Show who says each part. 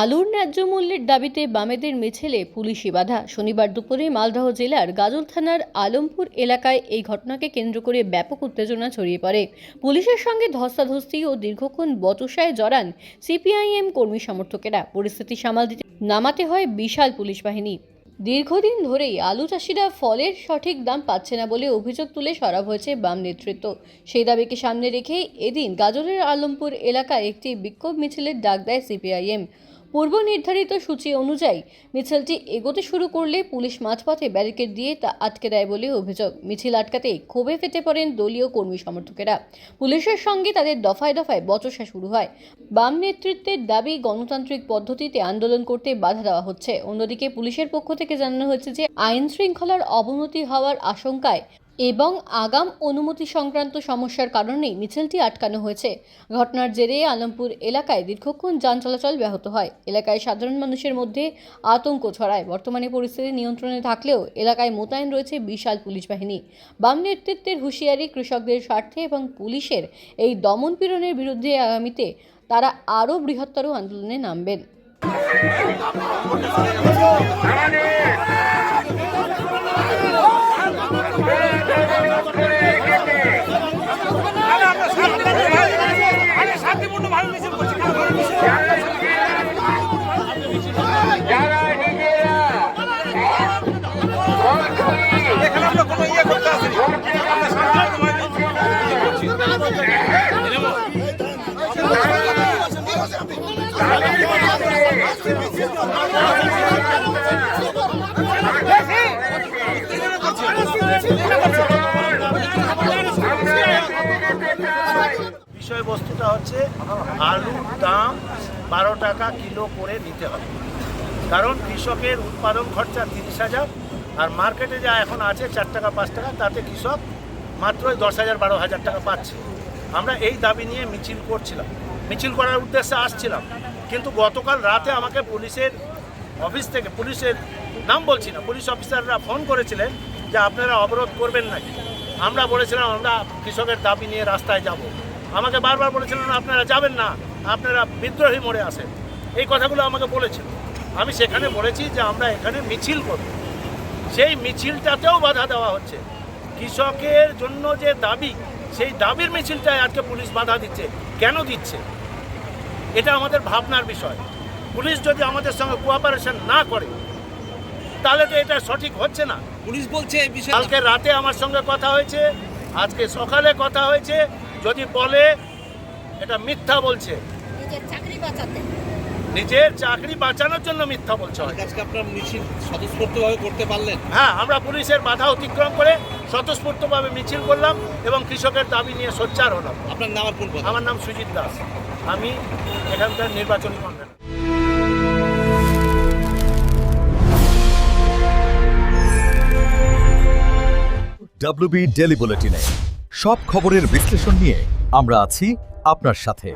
Speaker 1: আলুর ন্যায্য মূল্যের দাবিতে বামেদের মিছিলে পুলিশি বাধা। শনিবার দুপুরে মালদহ জেলার গাজল থানার আলমপুর এলাকায় এই ঘটনাকে কেন্দ্র করে ব্যাপক উত্তেজনা ছড়িয়ে পড়ে। পুলিশের সঙ্গে ধস্তাধস্তি ও দীর্ঘক্ষণ বচসায় জড়ান সিপিআইএম কর্মী সমর্থকেরা। পরিস্থিতি সামাল দিতে নামাতে হয় বিশাল পুলিশ বাহিনী। দীর্ঘদিন ধরেই আলু চাষিরা ফলের সঠিক দাম পাচ্ছে না বলে অভিযোগ তুলে সরব হয়েছে বাম নেতৃত্ব। সেই দাবিকে সামনে রেখেই এদিন গাজলের আলমপুর এলাকায় একটি বিক্ষোভ মিছিলের ডাক দেয় সিপিআইএম। পূর্ব নির্ধারিত সূচি অনুযায়ী মিছিলটি এগোতে শুরু করলে পুলিশ মাঝপথে ব্যারিকেড দিয়ে তা আটকে দেয় বলে অভিযোগ। মিছিল আটকাতেই ক্ষোভে ফেটে পড়েন দলীয় কর্মী সমর্থকেরা। পুলিশের সঙ্গে তাদের দফায় দফায় বচসা শুরু হয়। বাম নেতৃত্বের দাবি, গণতান্ত্রিক পদ্ধতিতে আন্দোলন করতে বাধা দেওয়া হচ্ছে। অন্যদিকে পুলিশের পক্ষ থেকে জানানো হয়েছে যে আইন শৃঙ্খলার অবনতি হওয়ার আশঙ্কায় এবং আগাম অনুমতি সংক্রান্ত সমস্যার কারণেই মিছিলটি আটকানো হয়েছে। ঘটনার জেরে আলমপুর এলাকায় দীর্ঘক্ষণ যান চলাচল ব্যাহত হয়। এলাকায় সাধারণ মানুষের মধ্যে আতঙ্ক ছড়ায়। বর্তমানে পরিস্থিতি নিয়ন্ত্রণে থাকলেও এলাকায় মোতায়েন রয়েছে বিশাল পুলিশ বাহিনী। বাম নেতৃত্বের হুঁশিয়ারি, কৃষকদের স্বার্থে এবং পুলিশের এই দমন পীড়নের বিরুদ্ধে আগামীতে তারা আরও বৃহত্তর আন্দোলনে নামবেন।
Speaker 2: বিষয়বস্তুটা হচ্ছে আলুর দাম 12 টাকা কিলো করে নিতে হবে, কারণ কৃষকের উৎপাদন খরচা 30,000 আর মার্কেটে যা এখন আছে 4 টাকা 5 টাকা, তাতে কৃষক মাত্র 10,000-12,000 টাকা পাচ্ছে। আমরা এই দাবি নিয়ে মিছিল করছিলাম, মিছিল করার উদ্দেশ্যে আসছিলাম, কিন্তু গতকাল রাতে আমাকে পুলিশের অফিস থেকে, পুলিশের নাম বলছি না, পুলিশ অফিসাররা ফোন করেছিলেন যে আপনারা অবরোধ করবেন নাকি। আমরা বলেছিলাম আমরা কৃষকের দাবি নিয়ে রাস্তায় যাব। আমাকে বারবার বলেছিলেন আপনারা যাবেন না, আপনারা বিদ্রোহী মোড়ে আসেন। এই কথাগুলো আমাকে বলেছিল। আমি সেখানে বলেছি যে আমরা এখানে মিছিল করব। সেই মিছিলটাতেও বাধা দেওয়া হচ্ছে। কৃষকের জন্য যে দাবি, সেই দাবির মিছিলটায় আজকে পুলিশ বাধা দিচ্ছে। কেন দিচ্ছে? এটা আমাদের ভাবনার বিষয়। পুলিশ যদি আমাদের সঙ্গে কোঅপারেশন না করে তাহলে তো এটা সঠিক হচ্ছে না।
Speaker 3: পুলিশ বলছে এই বিষয়ে
Speaker 2: কালকে রাতে আমার সঙ্গে কথা হয়েছে, আজকে সকালে কথা হয়েছে। যদি বলে এটা মিথ্যা বলছে, নিজের চাকরি বাঁচানোর জন্য মিথ্যা বলছে।
Speaker 3: আজকে আপনারা মিছিল স্বতঃস্ফূর্তভাবে করতে পারলেন?
Speaker 2: হ্যাঁ, আমরা পুলিশের বাধা অতিক্রম করে স্বতঃস্ফূর্তভাবে মিছিল করলাম এবং কৃষকের দাবি নিয়ে সোচ্চার হলাম।
Speaker 3: আপনার নাম আর কোন পদ?
Speaker 2: আমার নাম সুজিত দাস, আমি এখানকার নির্বাচনী কনভেনর।
Speaker 4: WB ডেলি বুলেটিনে সব খবরের বিশ্লেষণ নিয়ে আমরা আছি আপনার সাথে।